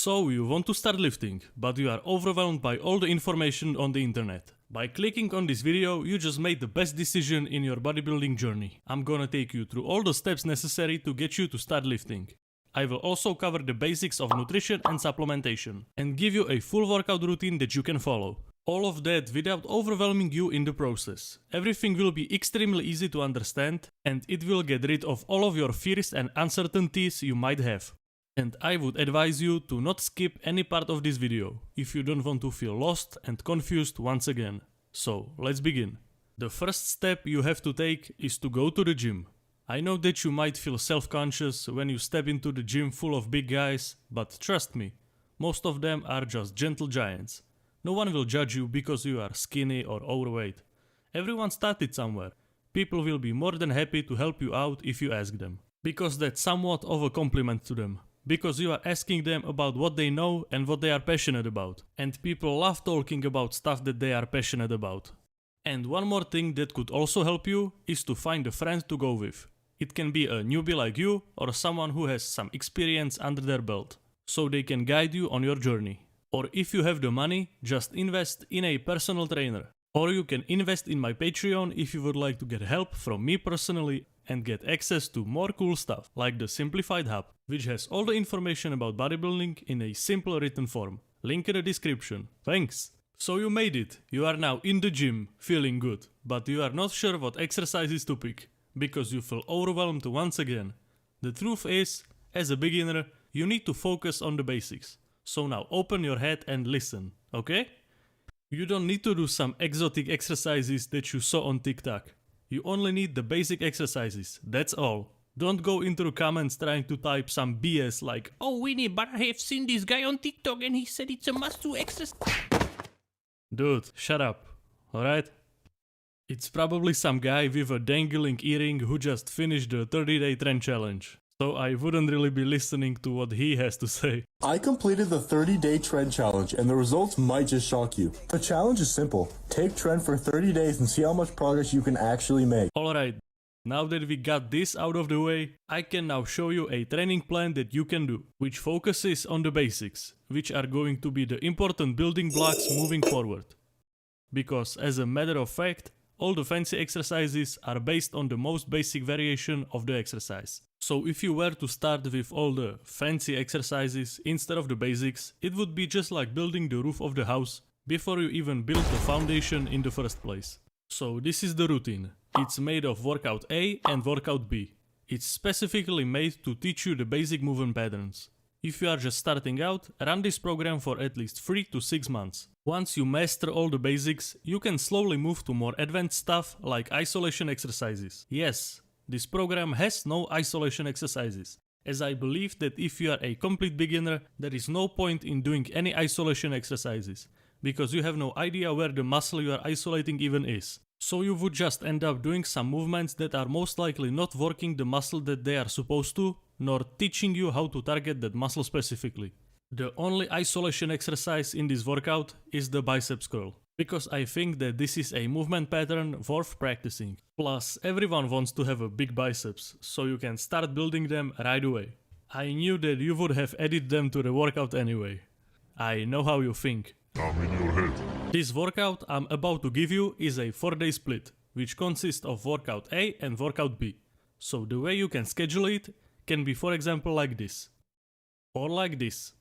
So you want to start lifting, but you are overwhelmed by all the information on the internet. By clicking on this video, you just made the best decision in your bodybuilding journey. I'm gonna take you through all the steps necessary to get you to start lifting. I will also cover the basics of nutrition and supplementation, and give you a full workout routine that you can follow. All of that without overwhelming you in the process. Everything will be extremely easy to understand, and it will get rid of all of your fears and uncertainties you might have. And I would advise you to not skip any part of this video, if you don't want to feel lost and confused once again. So, let's begin. The first step you have to take is to go to the gym. I know that you might feel self-conscious when you step into the gym full of big guys, but trust me, most of them are just gentle giants. No one will judge you because you are skinny or overweight. Everyone started somewhere. People will be more than happy to help you out if you ask them. Because that's somewhat of a compliment to them. Because you are asking them about what they know and what they are passionate about. And people love talking about stuff that they are passionate about. And one more thing that could also help you is to find a friend to go with. It can be a newbie like you or someone who has some experience under their belt, so they can guide you on your journey. Or if you have the money, just invest in a personal trainer. Or you can invest in my Patreon if you would like to get help from me personally and get access to more cool stuff, like the Simplified Hub, which has all the information about bodybuilding in a simple written form. Link in the description. Thanks! So you made it. You are now in the gym, feeling good, but you are not sure what exercises to pick, because you feel overwhelmed once again. The truth is, as a beginner, you need to focus on the basics. So now open your head and listen, okay? You don't need to do some exotic exercises that you saw on TikTok. You only need the basic exercises, that's all. Don't go into the comments trying to type some BS like, "Oh Winnie, but I have seen this guy on TikTok and he said it's a must-do exercise." Dude, shut up, alright? It's probably some guy with a dangling earring who just finished the 30-day trend challenge. So I wouldn't really be listening to what he has to say. I completed the 30-day trend challenge and the results might just shock you. The challenge is simple. Take trend for 30 days and see how much progress you can actually make. Alright, now that we got this out of the way, I can now show you a training plan that you can do, which focuses on the basics, which are going to be the important building blocks moving forward. Because as a matter of fact, all the fancy exercises are based on the most basic variation of the exercise. So if you were to start with all the fancy exercises instead of the basics, it would be just like building the roof of the house before you even built the foundation in the first place. So this is the routine. It's made of workout A and workout B. It's specifically made to teach you the basic movement patterns. If you are just starting out, run this program for at least 3 to 6 months. Once you master all the basics, you can slowly move to more advanced stuff like isolation exercises. Yes, this program has no isolation exercises, as I believe that if you are a complete beginner, there is no point in doing any isolation exercises, because you have no idea where the muscle you are isolating even is. So you would just end up doing some movements that are most likely not working the muscle that they are supposed to, nor teaching you how to target that muscle specifically. The only isolation exercise in this workout is the biceps curl, because I think that this is a movement pattern worth practicing. Plus, everyone wants to have a big biceps, so you can start building them right away. I knew that you would have added them to the workout anyway. I know how you think. I'm in your head. This workout I'm about to give you is a 4-day split, which consists of workout A and workout B. So the way you can schedule it can be, for example, like this. Or like this.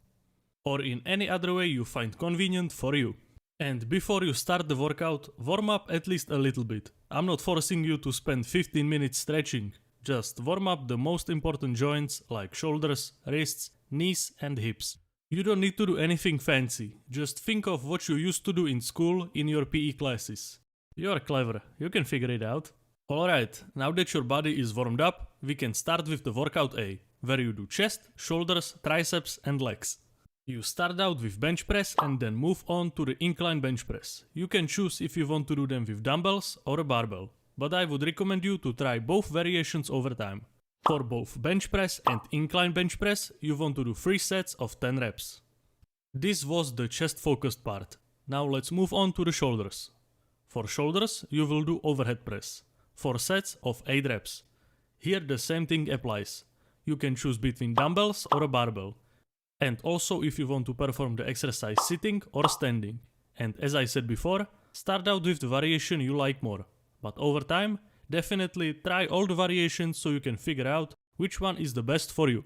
Or in any other way you find convenient for you. And before you start the workout, warm up at least a little bit. I'm not forcing you to spend 15 minutes stretching. Just warm up the most important joints like shoulders, wrists, knees and hips. You don't need to do anything fancy. Just think of what you used to do in school in your PE classes. You're clever, you can figure it out. Alright, now that your body is warmed up, we can start with the workout A, where you do chest, shoulders, triceps and legs. You start out with bench press and then move on to the incline bench press. You can choose if you want to do them with dumbbells or a barbell, but I would recommend you to try both variations over time. For both bench press and incline bench press, you want to do 3 sets of 10 reps. This was the chest focused part. Now let's move on to the shoulders. For shoulders, you will do overhead press. 4 sets of 8 reps. Here the same thing applies. You can choose between dumbbells or a barbell. and also if you want to perform the exercise sitting or standing. And as I said before, start out with the variation you like more, but over time, definitely try all the variations so you can figure out which one is the best for you.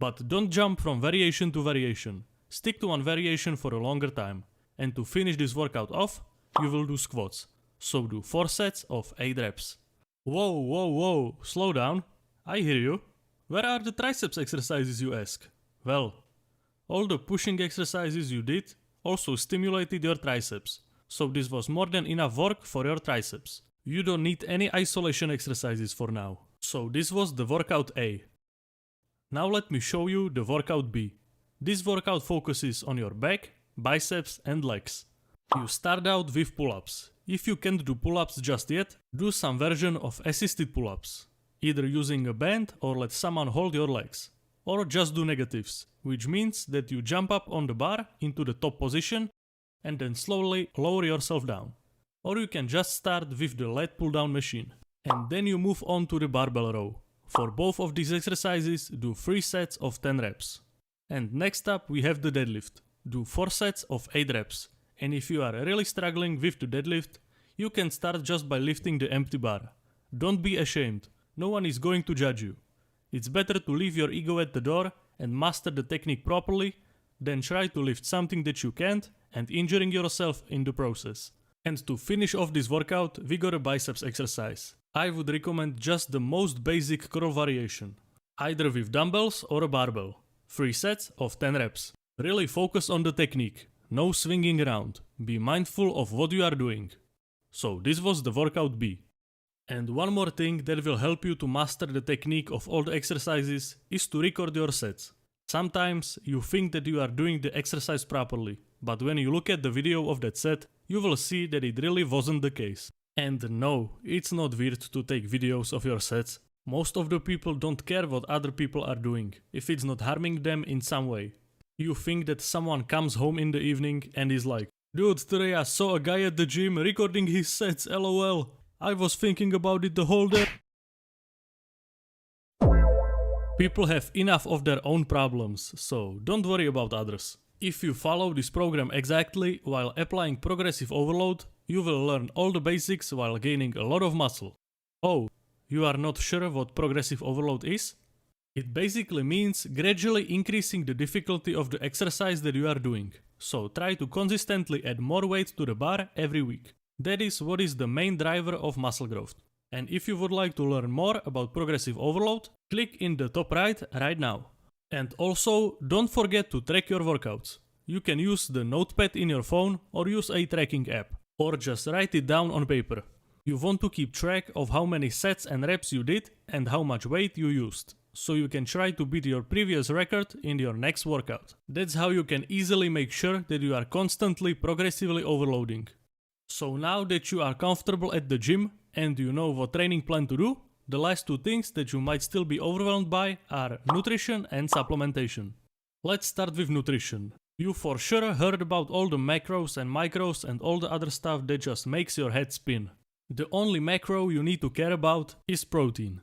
But don't jump from variation to variation, stick to one variation for a longer time, and to finish this workout off, you will do squats, so do 4 sets of 8 reps. Whoa, slow down, I hear you. Where are the triceps exercises, you ask? Well, all the pushing exercises you did also stimulated your triceps, so this was more than enough work for your triceps. You don't need any isolation exercises for now. So this was the workout A. Now let me show you the workout B. This workout focuses on your back, biceps and legs. You start out with pull-ups. If you can't do pull-ups just yet, do some version of assisted pull-ups. Either using a band or let someone hold your legs. Or just do negatives, which means that you jump up on the bar into the top position and then slowly lower yourself down. Or you can just start with the lat pull-down machine. And then you move on to the barbell row. For both of these exercises, do 3 sets of 10 reps. And next up we have the deadlift. Do 4 sets of 8 reps. And if you are really struggling with the deadlift, you can start just by lifting the empty bar. Don't be ashamed, no one is going to judge you. It's better to leave your ego at the door and master the technique properly than try to lift something that you can't and injuring yourself in the process. And to finish off this workout, we got a biceps exercise. I would recommend just the most basic curl variation, either with dumbbells or a barbell. 3 sets of 10 reps. Really focus on the technique, no swinging around. Be mindful of what you are doing. So this was the workout B. And one more thing that will help you to master the technique of all the exercises is to record your sets. Sometimes you think that you are doing the exercise properly, but when you look at the video of that set, you will see that it really wasn't the case. And no, it's not weird to take videos of your sets. Most of the people don't care what other people are doing, if it's not harming them in some way. You think that someone comes home in the evening and is like, "Dude, today I saw a guy at the gym recording his sets, lol. I was thinking about it the whole day." People have enough of their own problems, so don't worry about others. If you follow this program exactly while applying progressive overload, you will learn all the basics while gaining a lot of muscle. Oh, you are not sure what progressive overload is? It basically means gradually increasing the difficulty of the exercise that you are doing. So try to consistently add more weight to the bar every week. That is what is the main driver of muscle growth. And if you would like to learn more about progressive overload, click in the top right now. And also, don't forget to track your workouts. You can use the notepad in your phone or use a tracking app. Or just write it down on paper. You want to keep track of how many sets and reps you did and how much weight you used, so you can try to beat your previous record in your next workout. That's how you can easily make sure that you are constantly progressively overloading. So now that you are comfortable at the gym and you know what training plan to do, the last 2 things that you might still be overwhelmed by are nutrition and supplementation. Let's start with nutrition. You for sure heard about all the macros and micros and all the other stuff that just makes your head spin. The only macro you need to care about is protein.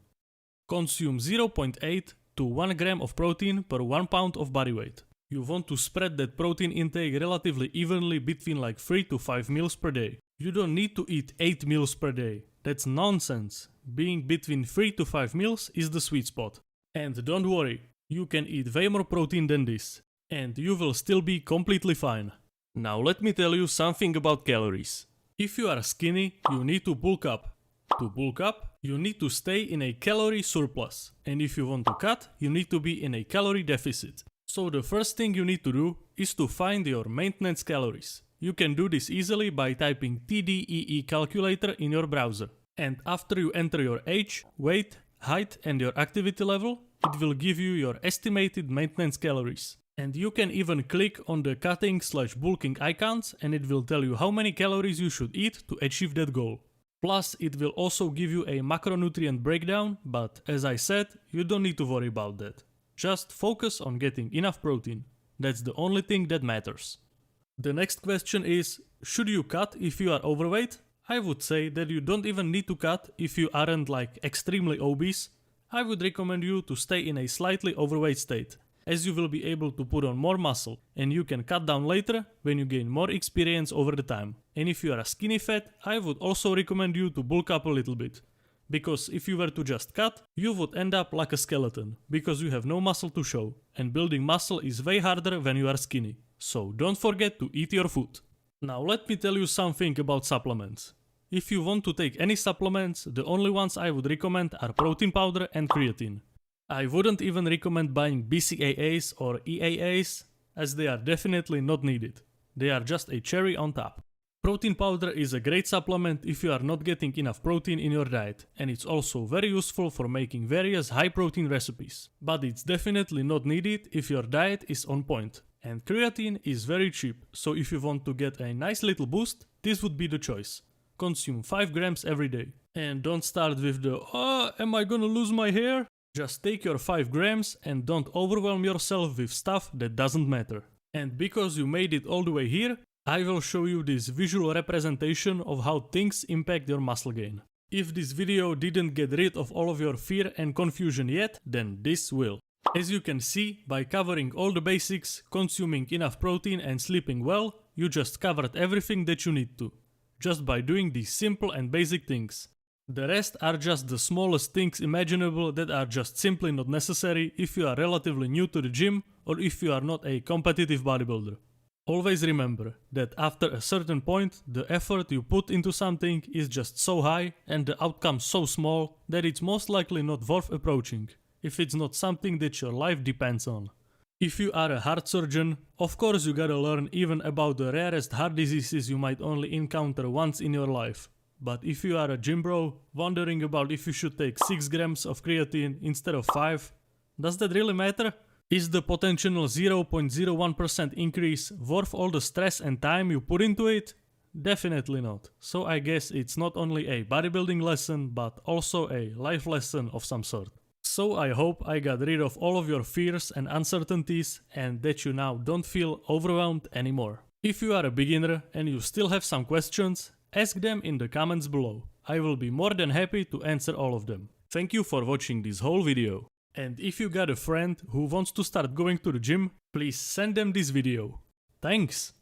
Consume 0.8 to 1 gram of protein per 1 pound of body weight. You want to spread that protein intake relatively evenly between like 3 to 5 meals per day. You don't need to eat 8 meals per day. That's nonsense. Being between 3 to 5 meals is the sweet spot. And don't worry, you can eat way more protein than this. And you will still be completely fine. Now let me tell you something about calories. If you are skinny, you need to bulk up. To bulk up, you need to stay in a calorie surplus. And if you want to cut, you need to be in a calorie deficit. So the first thing you need to do is to find your maintenance calories. You can do this easily by typing TDEE calculator in your browser. And after you enter your age, weight, height and your activity level, it will give you your estimated maintenance calories. And you can even click on the cutting/bulking icons and it will tell you how many calories you should eat to achieve that goal. Plus, it will also give you a macronutrient breakdown, but as I said, you don't need to worry about that. Just focus on getting enough protein. That's the only thing that matters. The next question is, should you cut if you are overweight? I would say that you don't even need to cut if you aren't like extremely obese. I would recommend you to stay in a slightly overweight state. as you will be able to put on more muscle, and you can cut down later when you gain more experience over the time. And if you are a skinny fat, I would also recommend you to bulk up a little bit. Because if you were to just cut, you would end up like a skeleton, because you have no muscle to show, and building muscle is way harder when you are skinny. So don't forget to eat your food. Now let me tell you something about supplements. If you want to take any supplements, the only ones I would recommend are protein powder and creatine. I wouldn't even recommend buying BCAAs or EAAs, as they are definitely not needed. They are just a cherry on top. Protein powder is a great supplement if you are not getting enough protein in your diet, and it's also very useful for making various high protein recipes. But it's definitely not needed if your diet is on point. And creatine is very cheap, so if you want to get a nice little boost, this would be the choice. Consume 5 grams every day. And don't start with the, am I gonna lose my hair? Just take your 5 grams and don't overwhelm yourself with stuff that doesn't matter. And because you made it all the way here, I will show you this visual representation of how things impact your muscle gain. If this video didn't get rid of all of your fear and confusion yet, then this will. As you can see, by covering all the basics, consuming enough protein and sleeping well, you just covered everything that you need to. Just by doing these simple and basic things. The rest are just the smallest things imaginable that are just simply not necessary if you are relatively new to the gym or if you are not a competitive bodybuilder. Always remember that after a certain point, the effort you put into something is just so high and the outcome so small that it's most likely not worth approaching, if it's not something that your life depends on. If you are a heart surgeon, of course you gotta learn even about the rarest heart diseases you might only encounter once in your life. But if you are a gym bro, wondering about if you should take 6 grams of creatine instead of 5, does that really matter? Is the potential 0.01% increase worth all the stress and time you put into it? Definitely not. So I guess it's not only a bodybuilding lesson, but also a life lesson of some sort. So I hope I got rid of all of your fears and uncertainties and that you now don't feel overwhelmed anymore. If you are a beginner and you still have some questions, ask them in the comments below. I will be more than happy to answer all of them. Thank you for watching this whole video. And if you got a friend who wants to start going to the gym, please send them this video. Thanks!